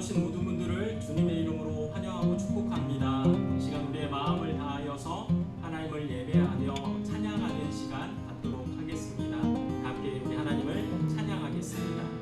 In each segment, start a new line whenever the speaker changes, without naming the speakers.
나오신 모든 분들을 주님의 이름으로 환영하고 축복합니다. 이 시간 우리의 마음을 다하여서 하나님을 예배하며 찬양하는 시간 갖도록 하겠습니다. 함께 우리 하나님을 찬양하겠습니다.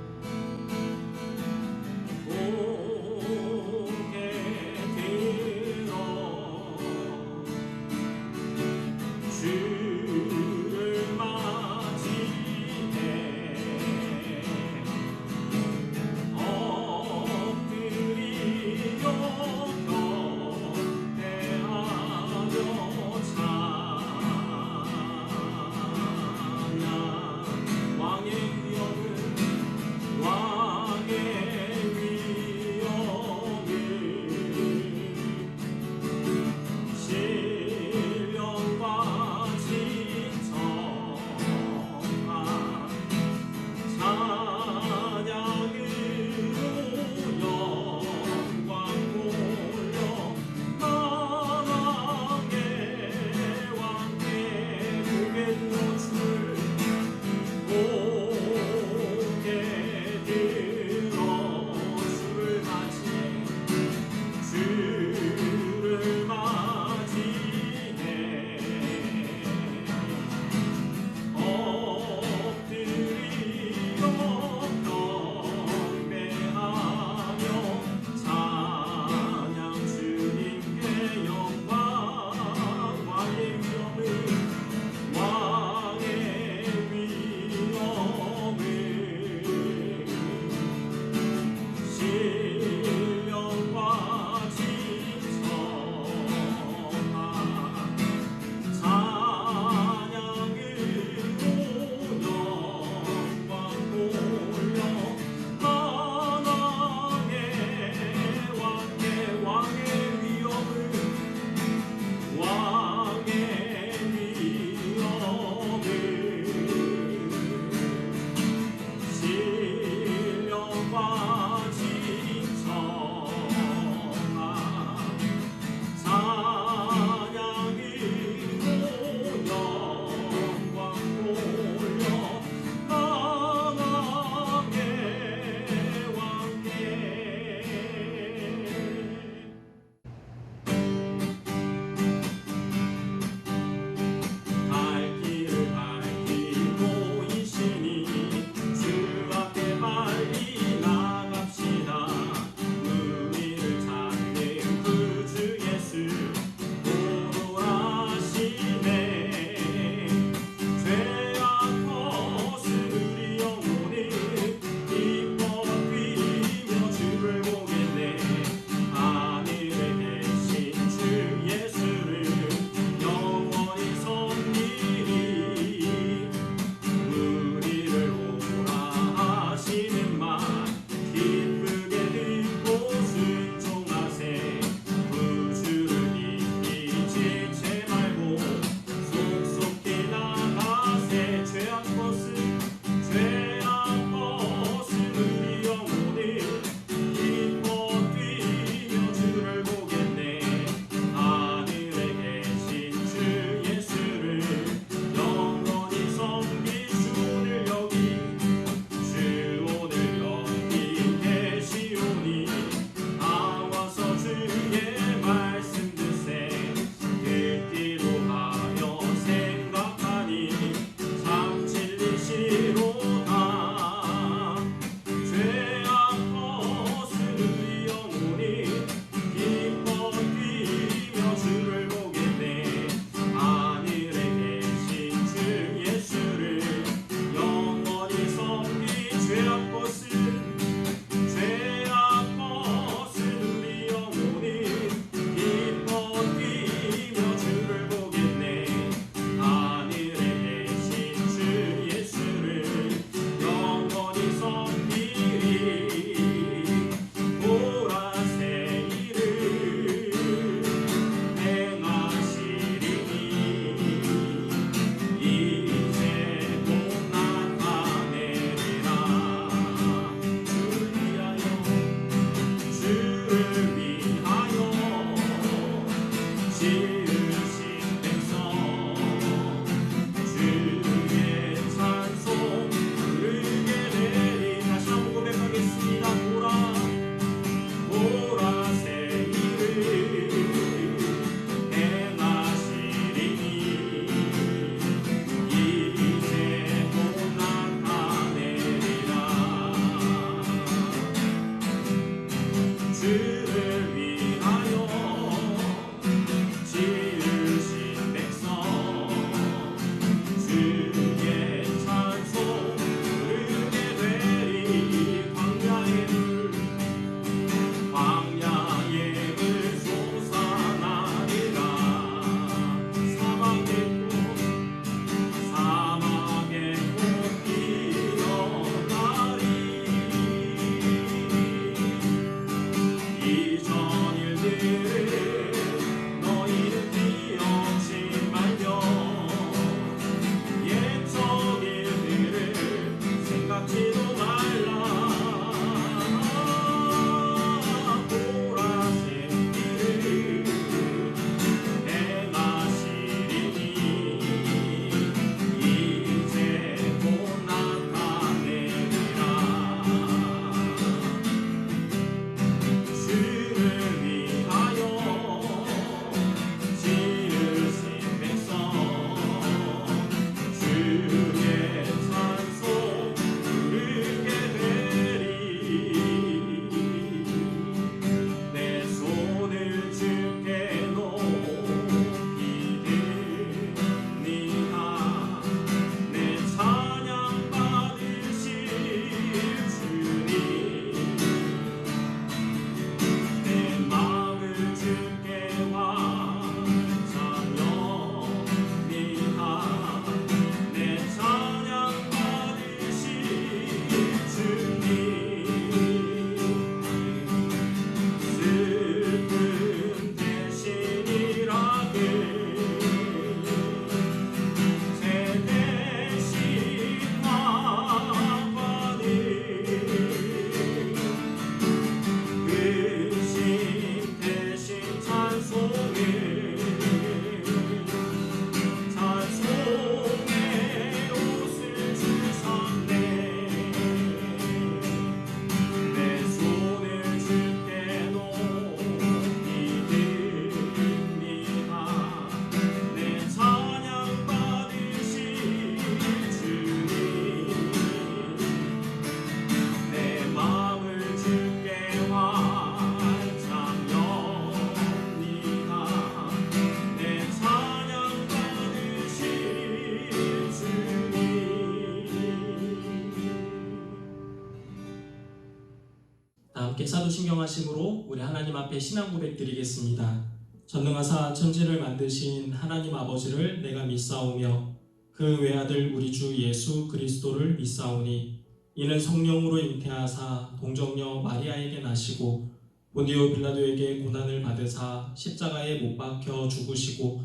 함께 사도신경하심으로 우리 하나님 앞에 신앙 고백 드리겠습니다. 전능하사 천지를 만드신 하나님 아버지를 내가 믿사오며 그 외아들 우리 주 예수 그리스도를 믿사오니 이는 성령으로 잉태하사 동정녀 마리아에게 나시고 본디오 빌라도에게 고난을 받으사 십자가에 못 박혀 죽으시고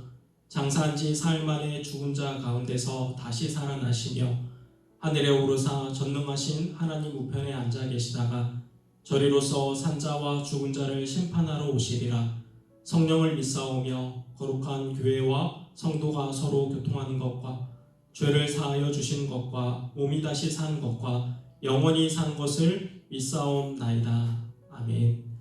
장사한 지 사흘 만에 죽은 자 가운데서 다시 살아나시며 하늘에 오르사 전능하신 하나님 우편에 앉아 계시다가 저리로서 산자와 죽은 자를 심판하러 오시리라. 성령을 믿사오며 거룩한 교회와 성도가 서로 교통하는 것과 죄를 사하여 주시는 것과 몸이 다시 사는 것과 영원히 사는 것을 믿사옵나이다. 아멘.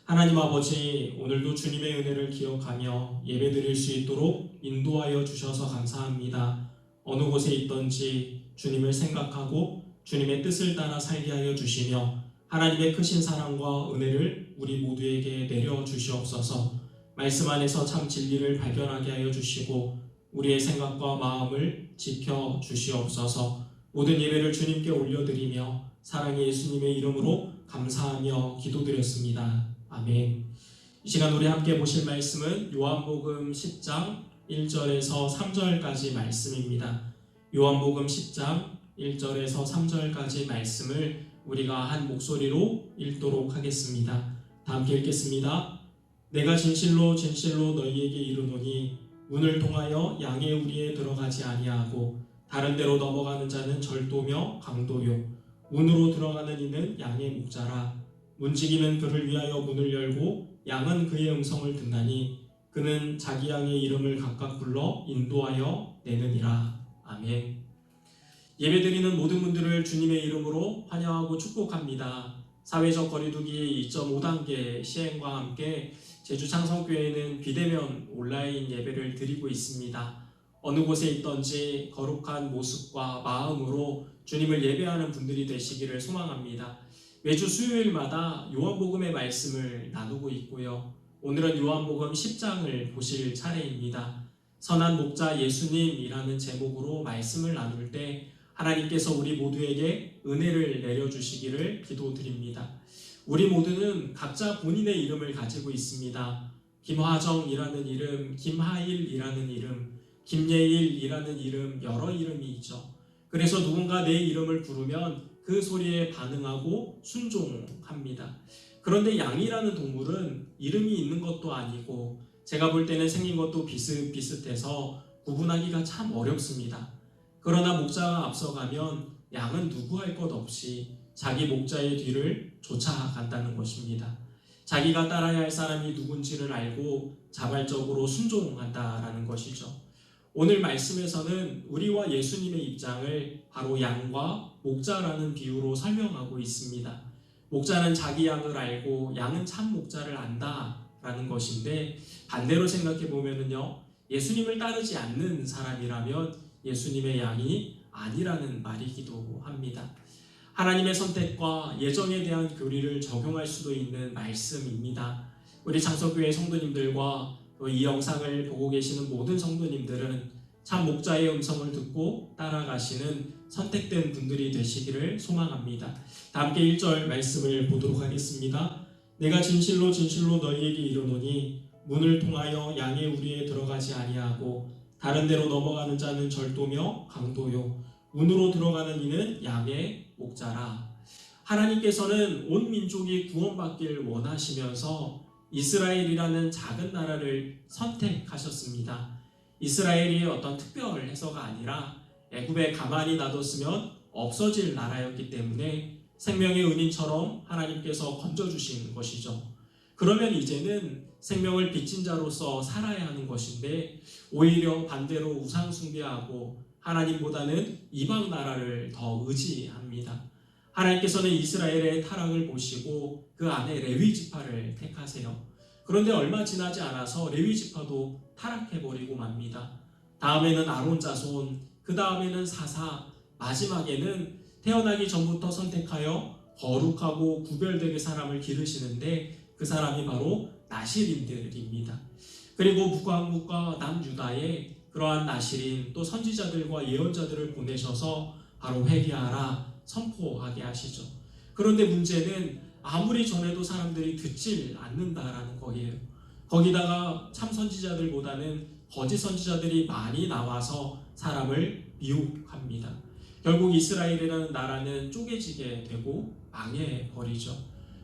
하나님 아버지, 오늘도 주님의 은혜를 기억하며 예배드릴 수 있도록 인도하여 주셔서 감사합니다. 어느 곳에 있든지 주님을 생각하고 주님의 뜻을 따라 살게 하여 주시며 하나님의 크신 사랑과 은혜를 우리 모두에게 내려 주시옵소서. 말씀 안에서 참 진리를 발견하게 하여 주시고 우리의 생각과 마음을 지켜 주시옵소서. 모든 예배를 주님께 올려드리며 사랑의 예수님의 이름으로 감사하며 기도드렸습니다. 아멘. 이 시간 우리 함께 보실 말씀은 요한복음 10장 1절에서 3절까지 말씀입니다. 요한복음 10장 1절에서 3절까지 말씀을 우리가 한 목소리로 읽도록 하겠습니다. 다 함께 읽겠습니다. 내가 진실로 진실로 너희에게 이르노니 문을 통하여 양의 우리에 들어가지 아니하고 다른 데로 넘어가는 자는 절도며 강도요 문으로 들어가는 이는 양의 목자라. 문지기는 그를 위하여 문을 열고 양은 그의 음성을 듣나니 그는 자기 양의 이름을 각각 불러 인도하여 내느니라. 아멘. 예배드리는 모든 분들을 주님의 이름으로 환영하고 축복합니다. 사회적 거리두기 2.5단계 시행과 함께 제주 창성교회는 비대면 온라인 예배를 드리고 있습니다. 어느 곳에 있든지 거룩한 모습과 마음으로 주님을 예배하는 분들이 되시기를 소망합니다. 매주 수요일마다 요한복음의 말씀을 나누고 있고요. 오늘은 요한복음 10장을 보실 차례입니다. 선한 목자 예수님이라는 제목으로 말씀을 나눌 때 하나님께서 우리 모두에게 은혜를 내려주시기를 기도드립니다. 우리 모두는 각자 본인의 이름을 가지고 있습니다. 김화정이라는 이름, 김하일이라는 이름, 김예일이라는 이름, 여러 이름이 있죠. 그래서 누군가 내 이름을 부르면 그 소리에 반응하고 순종합니다. 그런데 양이라는 동물은 이름이 있는 것도 아니고 제가 볼 때는 생긴 것도 비슷비슷해서 구분하기가 참 어렵습니다. 그러나 목자가 앞서가면 양은 누구 할 것 없이 자기 목자의 뒤를 쫓아간다는 것입니다. 자기가 따라야 할 사람이 누군지를 알고 자발적으로 순종한다라는 것이죠. 오늘 말씀에서는 우리와 예수님의 입장을 바로 양과 목자라는 비유로 설명하고 있습니다. 목자는 자기 양을 알고 양은 참 목자를 안다라는 것인데 반대로 생각해 보면은요, 예수님을 따르지 않는 사람이라면 예수님의 양이 아니라는 말이기도 합니다. 하나님의 선택과 예정에 대한 교리를 적용할 수도 있는 말씀입니다. 우리 창성교회 성도님들과 또 이 영상을 보고 계시는 모든 성도님들은 참 목자의 음성을 듣고 따라가시는 선택된 분들이 되시기를 소망합니다. 다 함께 1절 말씀을 보도록 하겠습니다. 내가 진실로 진실로 너희에게 이르노니 문을 통하여 양의 우리에 들어가지 아니하고 다른 데로 넘어가는 자는 절도며 강도요 문으로 들어가는 이는 양의 목자라. 하나님께서는 온 민족이 구원받길 원하시면서 이스라엘이라는 작은 나라를 선택하셨습니다. 이스라엘이 어떤 특별해서가 아니라 애굽에 가만히 놔뒀으면 없어질 나라였기 때문에 생명의 은인처럼 하나님께서 건져주신 것이죠. 그러면 이제는 생명을 빚진 자로서 살아야 하는 것인데 오히려 반대로 우상 숭배하고 하나님보다는 이방 나라를 더 의지합니다. 하나님께서는 이스라엘의 타락을 보시고 그 안에 레위 지파를 택하세요. 그런데 얼마 지나지 않아서 레위 지파도 타락해버리고 맙니다. 다음에는 아론 자손, 그 다음에는 사사, 마지막에는 태어나기 전부터 선택하여 거룩하고 구별되게 사람을 기르시는데 그 사람이 바로 나실인들입니다. 그리고 북왕국과 남유다에 그러한 나실인 또 선지자들과 예언자들을 보내셔서 바로 회개하라 선포하게 하시죠. 그런데 문제는 아무리 전해도 사람들이 듣질 않는다라는 거예요. 거기다가 참 선지자들보다는 거짓 선지자들이 많이 나와서 사람을 미혹합니다. 결국 이스라엘이라는 나라는 쪼개지게 되고 망해버리죠.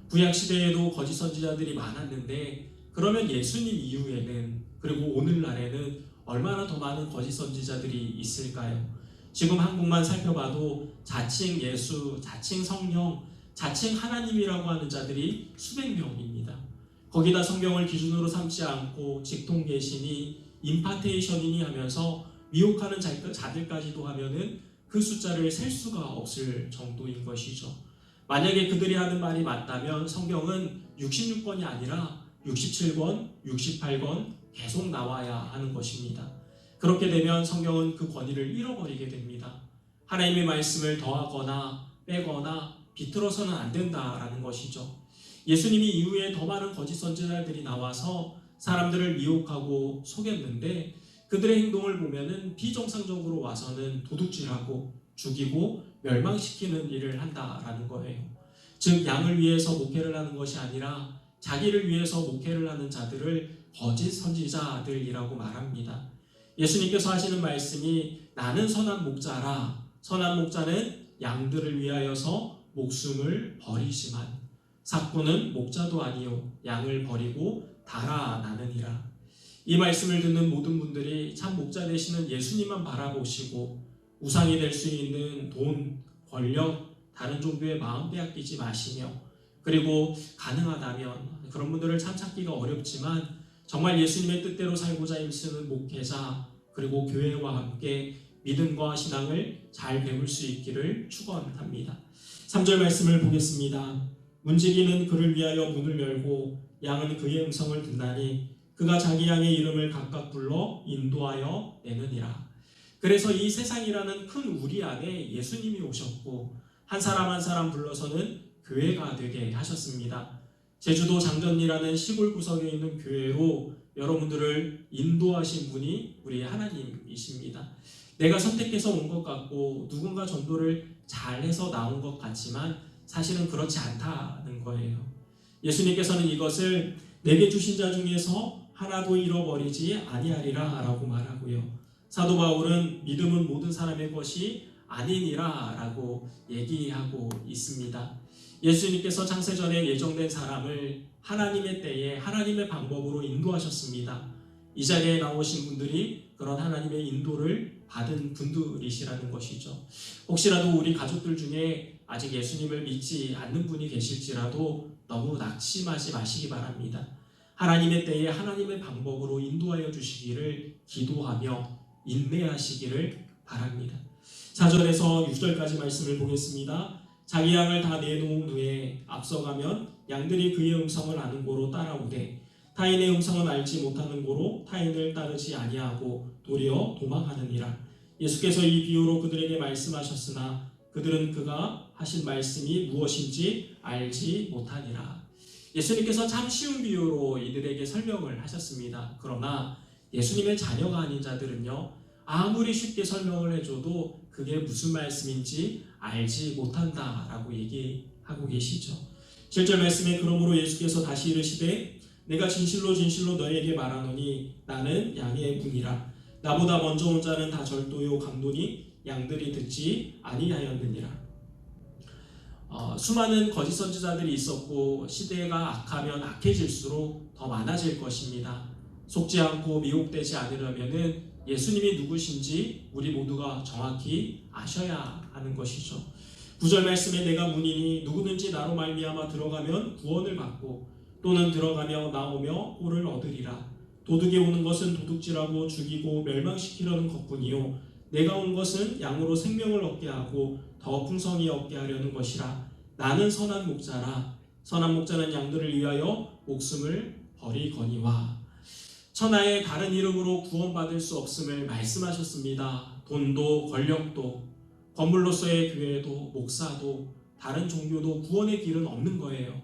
구약시대에도 거짓 선지자들이 많았는데 그러면 예수님 이후에는, 그리고 오늘날에는 얼마나 더 많은 거짓 선지자들이 있을까요? 지금 한국만 살펴봐도 자칭 예수, 자칭 성령, 자칭 하나님이라고 하는 자들이 수백 명입니다. 거기다 성경을 기준으로 삼지 않고 직통계시니 임파테이션이니 하면서 미혹하는 자들까지도 하면은 그 숫자를 셀 수가 없을 정도인 것이죠. 만약에 그들이 하는 말이 맞다면 성경은 66권이 아니라 67권, 68권 계속 나와야 하는 것입니다. 그렇게 되면 성경은 그 권위를 잃어버리게 됩니다. 하나님의 말씀을 더하거나 빼거나 비틀어서는 안 된다라는 것이죠. 예수님이 이후에 더 많은 거짓 선지자들이 나와서 사람들을 미혹하고 속였는데 그들의 행동을 보면은 비정상적으로 와서는 도둑질하고 죽이고 멸망시키는 일을 한다라는 거예요. 즉 양을 위해서 목회를 하는 것이 아니라 자기를 위해서 목회를 하는 자들을 거짓 선지자들이라고 말합니다. 예수님께서 하시는 말씀이 나는 선한 목자라. 선한 목자는 양들을 위하여서 목숨을 버리지만 삭구는 목자도 아니요 양을 버리고 달아나느니라. 이 말씀을 듣는 모든 분들이 참 목자 되시는 예수님만 바라보시고 우상이 될 수 있는 돈, 권력, 다른 종교의 마음 빼앗기지 마시며, 그리고 가능하다면 그런 분들을 참 찾기가 어렵지만 정말 예수님의 뜻대로 살고자 힘쓰는 목회자, 그리고 교회와 함께 믿음과 신앙을 잘 배울 수 있기를 축원합니다. 3절 말씀을 보겠습니다. 문지기는 그를 위하여 문을 열고 양은 그의 음성을 듣나니 그가 자기 양의 이름을 각각 불러 인도하여 내느니라. 그래서 이 세상이라는 큰 우리 안에 예수님이 오셨고 한 사람 한 사람 불러서는 교회가 되게 하셨습니다. 제주도 장전리라는 시골 구석에 있는 교회로 여러분들을 인도하신 분이 우리 하나님이십니다. 내가 선택해서 온 것 같고 누군가 전도를 잘해서 나온 것 같지만 사실은 그렇지 않다는 거예요. 예수님께서는 이것을 내게 주신 자 중에서 하나도 잃어버리지 아니하리라 라고 말하고요. 사도 바울은 믿음은 모든 사람의 것이 아니니라 라고 얘기하고 있습니다. 예수님께서 창세전에 예정된 사람을 하나님의 때에 하나님의 방법으로 인도하셨습니다. 이 자리에 나오신 분들이 그런 하나님의 인도를 받은 분들이시라는 것이죠. 혹시라도 우리 가족들 중에 아직 예수님을 믿지 않는 분이 계실지라도 너무 낙심하지 마시기 바랍니다. 하나님의 때에 하나님의 방법으로 인도하여 주시기를 기도하며 인내하시기를 바랍니다. 4절에서 6절까지 말씀을 보겠습니다. 자기 양을 다 내놓은 후에 앞서가면 양들이 그의 음성을 아는 고로 따라오되 타인의 음성은 알지 못하는 고로 타인을 따르지 아니하고 도리어 도망하느니라. 예수께서 이 비유로 그들에게 말씀하셨으나 그들은 그가 하신 말씀이 무엇인지 알지 못하니라. 예수님께서 참 쉬운 비유로 이들에게 설명을 하셨습니다. 그러나 예수님의 자녀가 아닌 자들은요, 아무리 쉽게 설명을 해줘도 그게 무슨 말씀인지 알지 못한다라고 얘기하고 계시죠. 7절 말씀에 그러므로 예수께서 다시 이르시되 내가 진실로 진실로 너희에게 말하노니 나는 양의 문이라. 나보다 먼저 온 자는 다 절도요 강도니 양들이 듣지 아니하였느니라. 수많은 거짓 선지자들이 있었고 시대가 악하면 악해질수록 더 많아질 것입니다. 속지 않고 미혹되지 않으려면은 예수님이 누구신지 우리 모두가 정확히 아셔야 하는 것이죠. 9절 말씀에 내가 문이니 누구든지 나로 말미암아 들어가면 구원을 받고 또는 들어가며 나오며 꼴을 얻으리라. 도둑이 오는 것은 도둑질하고 죽이고 멸망시키려는 것뿐이요 내가 온 것은 양으로 생명을 얻게 하고 더 풍성히 얻게 하려는 것이라. 나는 선한 목자라. 선한 목자는 양들을 위하여 목숨을 버리거니와. 천하의 다른 이름으로 구원받을 수 없음을 말씀하셨습니다. 돈도 권력도 건물로서의 교회도 목사도 다른 종교도 구원의 길은 없는 거예요.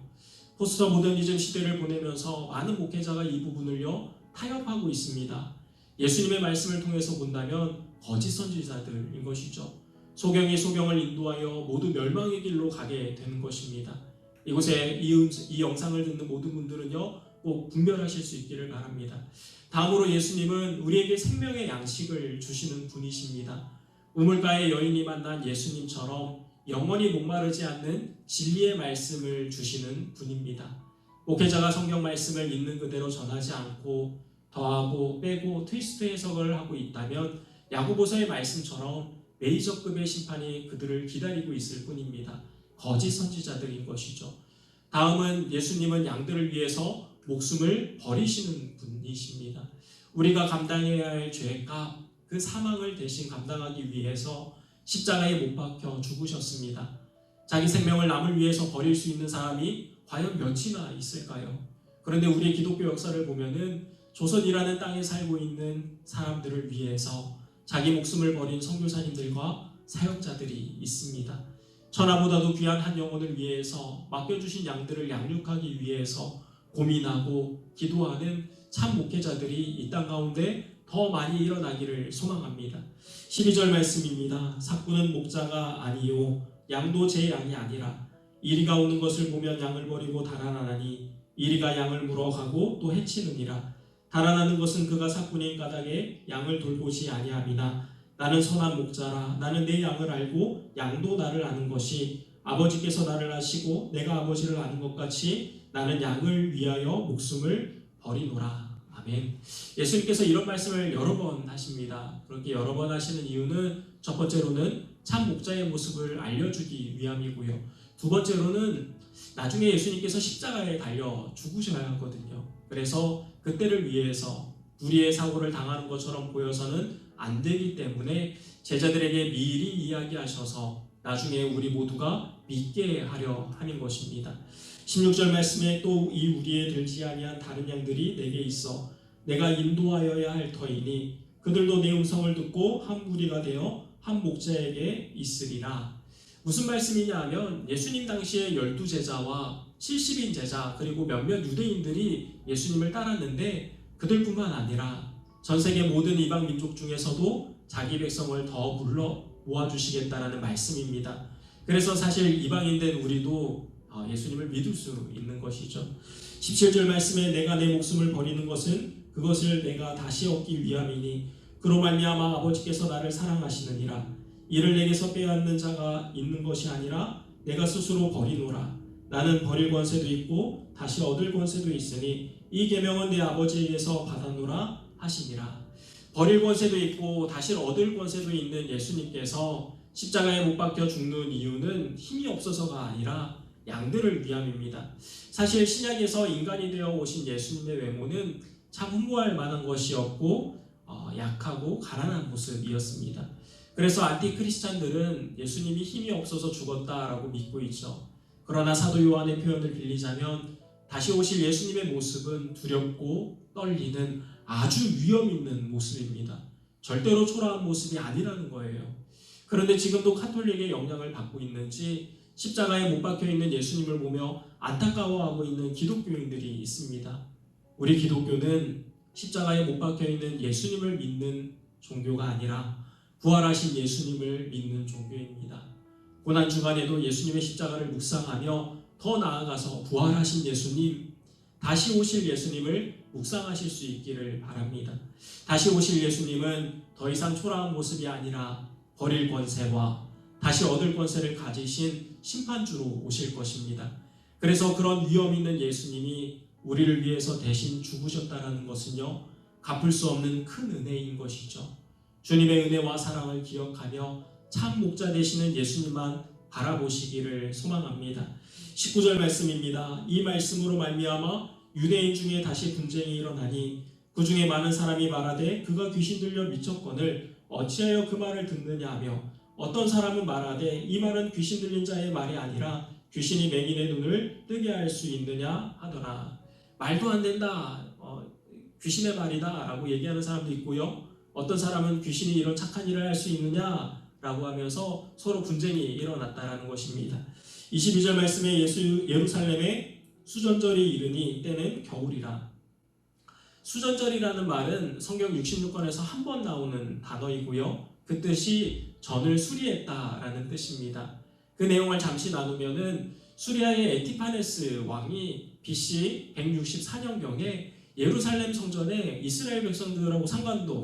포스트 모더니즘 시대를 보내면서 많은 목회자가 이 부분을요 타협하고 있습니다. 예수님의 말씀을 통해서 본다면 거짓 선지자들인 것이죠. 소경이 소경을 인도하여 모두 멸망의 길로 가게 되는 것입니다. 이곳에 이 영상을 듣는 모든 분들은요, 꼭 분별하실 수 있기를 바랍니다. 다음으로 예수님은 우리에게 생명의 양식을 주시는 분이십니다. 우물가의 여인이 만난 예수님처럼 영원히 목마르지 않는 진리의 말씀을 주시는 분입니다. 목회자가 성경 말씀을 있는 그대로 전하지 않고 더하고 빼고 트위스트 해석을 하고 있다면 야고보서의 말씀처럼 메이저급의 심판이 그들을 기다리고 있을 뿐입니다. 거짓 선지자들인 것이죠. 다음은 예수님은 양들을 위해서 목숨을 버리시는 분이십니다. 우리가 감당해야 할 죄값, 그 사망을 대신 감당하기 위해서 십자가에 못 박혀 죽으셨습니다. 자기 생명을 남을 위해서 버릴 수 있는 사람이 과연 몇이나 있을까요? 그런데 우리의 기독교 역사를 보면은 조선이라는 땅에 살고 있는 사람들을 위해서 자기 목숨을 버린 선교사님들과 사역자들이 있습니다. 천하보다도 귀한 한 영혼을 위해서 맡겨주신 양들을 양육하기 위해서 고민하고 기도하는 참 목회자들이 이 땅 가운데 더 많이 일어나기를 소망합니다. 12절 말씀입니다. 삭구는 목자가 아니요 양도 제 양이 아니라 이리가 오는 것을 보면 양을 버리고 달아나나니 이리가 양을 물어가고 또 해치느니라. 달아나는 것은 그가 삭구인 까닭에 양을 돌보지 아니함이나 나는 선한 목자라. 나는 내 양을 알고 양도 나를 아는 것이 아버지께서 나를 아시고 내가 아버지를 아는 것 같이 나는 양을 위하여 목숨을 버리노라. 아멘. 예수님께서 이런 말씀을 여러 번 하십니다. 그렇게 여러 번 하시는 이유는 첫 번째로는 참 목자의 모습을 알려주기 위함이고요. 두 번째로는 나중에 예수님께서 십자가에 달려 죽으셔야 하거든요. 그래서 그때를 위해서 불의의 사고를 당하는 것처럼 보여서는 안 되기 때문에 제자들에게 미리 이야기하셔서 나중에 우리 모두가 믿게 하려 하는 것입니다. 16절 말씀에 또 이 우리에 들지 아니한 다른 양들이 내게 있어 내가 인도하여야 할 터이니 그들도 내 음성을 듣고 한 무리가 되어 한 목자에게 있으리라. 무슨 말씀이냐 하면 예수님 당시에 12제자와 70인 제자 그리고 몇몇 유대인들이 예수님을 따랐는데 그들뿐만 아니라 전 세계 모든 이방 민족 중에서도 자기 백성을 더 불러 모아주시겠다라는 말씀입니다. 그래서 사실 이방인 된 우리도 예수님을 믿을 수 있는 것이죠. 17절 말씀에 내가 내 목숨을 버리는 것은 그것을 내가 다시 얻기 위함이니 그로 말미암아 아버지께서 나를 사랑하시느니라. 이를 내게서 빼앗는 자가 있는 것이 아니라 내가 스스로 버리노라. 나는 버릴 권세도 있고 다시 얻을 권세도 있으니 이 계명은 내 아버지에게서 받았노라 하시니라. 버릴 권세도 있고 다시 얻을 권세도 있는 예수님께서 십자가에 못 박혀 죽는 이유는 힘이 없어서가 아니라 양들을 위함입니다. 사실 신약에서 인간이 되어 오신 예수님의 외모는 참 흠모할 만한 것이었고 약하고 가난한 모습이었습니다. 그래서 안티크리스찬들은 예수님이 힘이 없어서 죽었다라고 믿고 있죠. 그러나 사도 요한의 표현을 빌리자면 다시 오실 예수님의 모습은 두렵고 떨리는 아주 위험 있는 모습입니다. 절대로 초라한 모습이 아니라는 거예요. 그런데 지금도 카톨릭의 영향을 받고 있는지 십자가에 못 박혀 있는 예수님을 보며 안타까워하고 있는 기독교인들이 있습니다. 우리 기독교는 십자가에 못 박혀 있는 예수님을 믿는 종교가 아니라 부활하신 예수님을 믿는 종교입니다. 고난 주간에도 예수님의 십자가를 묵상하며 더 나아가서 부활하신 예수님, 다시 오실 예수님을 묵상하실 수 있기를 바랍니다. 다시 오실 예수님은 더 이상 초라한 모습이 아니라 버릴 권세와 다시 얻을 권세를 가지신 심판주로 오실 것입니다. 그래서 그런 위험 있는 예수님이 우리를 위해서 대신 죽으셨다는 것은요, 갚을 수 없는 큰 은혜인 것이죠. 주님의 은혜와 사랑을 기억하며 참 목자 되시는 예수님만 바라보시기를 소망합니다. 19절 말씀입니다. 이 말씀으로 말미암아 유대인 중에 다시 분쟁이 일어나니 그 중에 많은 사람이 말하되 그가 귀신 들려 미쳤거늘 어찌하여 그 말을 듣느냐 하며 어떤 사람은 말하되 이 말은 귀신 들린 자의 말이 아니라 귀신이 맹인의 눈을 뜨게 할 수 있느냐 하더라. 말도 안 된다. 귀신의 말이다 라고 얘기하는 사람도 있고요. 어떤 사람은 귀신이 이런 착한 일을 할 수 있느냐 라고 하면서 서로 분쟁이 일어났다라는 것입니다. 22절 말씀에 예루살렘에 수전절이 이르니 때는 겨울이라. 수전절이라는 말은 성경 66권에서 한 번 나오는 단어이고요. 그 뜻이 전을 수리했다라는 뜻입니다. 그 내용을 잠시 나누면은 수리아의 에티파네스 왕이 BC 164년경에 예루살렘 성전에 이스라엘 백성들하고 상의도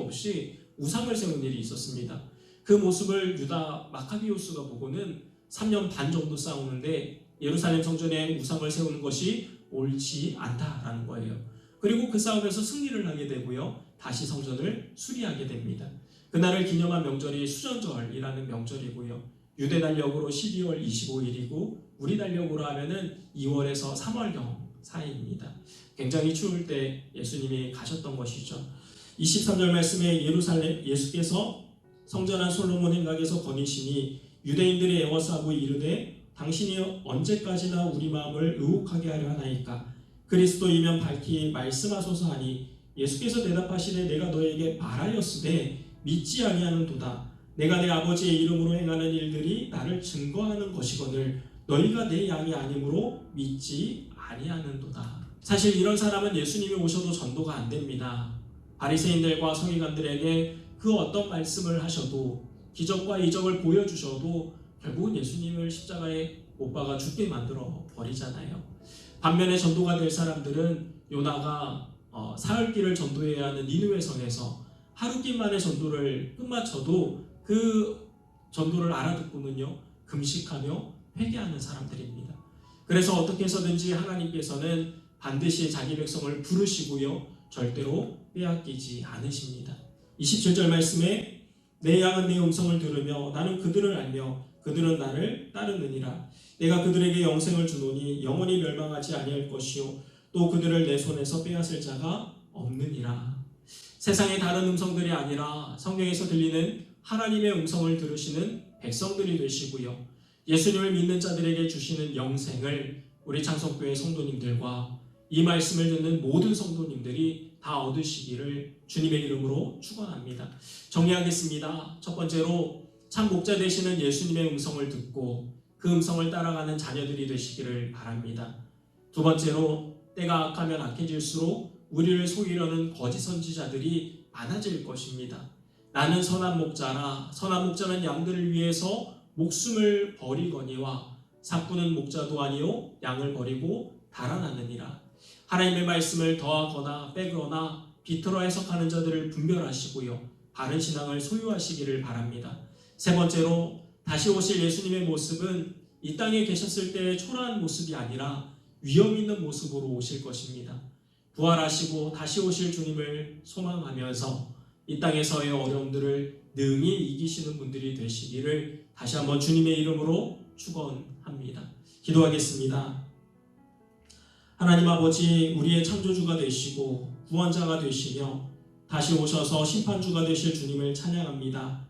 없이 우상을 세운 일이 있었습니다. 그 모습을 유다 마카비오스가 보고는 3년 반 정도 싸우는데 예루살렘 성전에 우상을 세우는 것이 옳지 않다라는 거예요. 그리고 그 싸움에서 승리를 하게 되고요. 다시 성전을 수리하게 됩니다. 그날을 기념한 명절이 수전절이라는 명절이고요. 유대 달력으로 12월 25일이고 우리 달력으로 하면은 2월에서 3월경 사이입니다. 굉장히 추울 때 예수님이 가셨던 것이죠. 23절 말씀에 예수께서 성전한 솔로몬 행각에서 거니시니 유대인들이 애워싸고 이르되 당신이 언제까지나 우리 마음을 의혹하게 하려 하나이까 그리스도이면 밝히 말씀하소서 하니 예수께서 대답하시되 내가 너에게 말하였으되 믿지 아니하는도다. 내가 내 아버지의 이름으로 행하는 일들이 나를 증거하는 것이거늘 너희가 내 양이 아니므로 믿지 아니하는도다. 사실 이런 사람은 예수님이 오셔도 전도가 안 됩니다. 바리새인들과 서기관들에게 그 어떤 말씀을 하셔도 기적과 이적을 보여주셔도 결국은 예수님을 십자가에 못 박아 죽게 만들어 버리잖아요. 반면에 전도가 될 사람들은 요나가 사흘길을 전도해야 하는 니느웨 성에서 하루길 만에 전도를 끝마쳐도 그 전도를 알아듣고는요 금식하며 회개하는 사람들입니다. 그래서 어떻게 해서든지 하나님께서는 반드시 자기 백성을 부르시고요 절대로 빼앗기지 않으십니다. 27절 말씀에 내 양은 내 음성을 들으며 나는 그들을 알며 그들은 나를 따르느니라. 내가 그들에게 영생을 주노니 영원히 멸망하지 아니할 것이요 또 그들을 내 손에서 빼앗을 자가 없느니라. 세상의 다른 음성들이 아니라 성경에서 들리는 하나님의 음성을 들으시는 백성들이 되시고요. 예수님을 믿는 자들에게 주시는 영생을 우리 창성교회 성도님들과 이 말씀을 듣는 모든 성도님들이 다 얻으시기를 주님의 이름으로 축원합니다. 정리하겠습니다. 첫 번째로 참 목자 되시는 예수님의 음성을 듣고 그 음성을 따라가는 자녀들이 되시기를 바랍니다. 두 번째로 때가 악하면 악해질수록 우리를 속이려는 거짓 선지자들이 많아질 것입니다. 나는 선한 목자라 선한 목자는 양들을 위해서 목숨을 버리거니와 삭부는 목자도 아니요 양을 버리고 달아나느니라. 하나님의 말씀을 더하거나 빼거나 비틀어 해석하는 자들을 분별하시고요 바른 신앙을 소유하시기를 바랍니다. 세 번째로 다시 오실 예수님의 모습은 이 땅에 계셨을 때의 초라한 모습이 아니라 위험 있는 모습으로 오실 것입니다. 부활하시고 다시 오실 주님을 소망하면서 이 땅에서의 어려움들을 능히 이기시는 분들이 되시기를 다시 한번 주님의 이름으로 축원합니다. 기도하겠습니다. 하나님 아버지, 우리의 창조주가 되시고 구원자가 되시며 다시 오셔서 심판주가 되실 주님을 찬양합니다.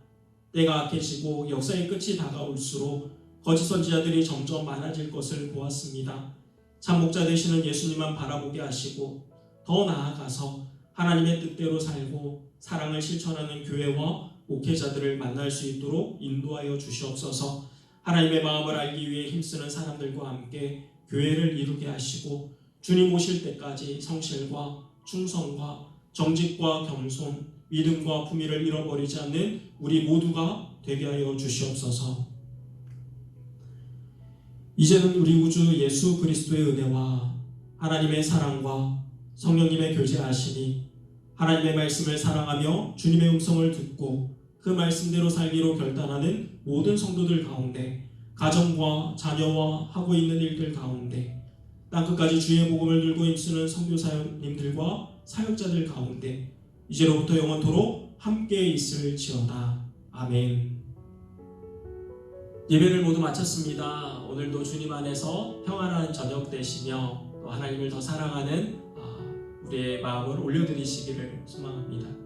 때가 악해지고 역사의 끝이 다가올수록 거짓 선지자들이 점점 많아질 것을 보았습니다. 참 목자 되시는 예수님만 바라보게 하시고 더 나아가서 하나님의 뜻대로 살고 사랑을 실천하는 교회와 목회자들을 만날 수 있도록 인도하여 주시옵소서. 하나님의 마음을 알기 위해 힘쓰는 사람들과 함께 교회를 이루게 하시고 주님 오실 때까지 성실과 충성과 정직과 겸손, 믿음과 품위를 잃어버리지 않는 우리 모두가 되게 하여 주시옵소서. 이제는 우리 우주 예수 그리스도의 은혜와 하나님의 사랑과 성령님의 교제하시니 하나님의 말씀을 사랑하며 주님의 음성을 듣고 그 말씀대로 살기로 결단하는 모든 성도들 가운데, 가정과 자녀와 하고 있는 일들 가운데, 땅끝까지 주의 복음을 들고 힘쓰는 선교사님들과 사역자들 가운데 이제로부터 영원토록 함께 있을지어다. 아멘. 예배를 모두 마쳤습니다. 오늘도 주님 안에서 평안한 저녁 되시며 또 하나님을 더 사랑하는 우리의 마음을 올려드리시기를 소망합니다.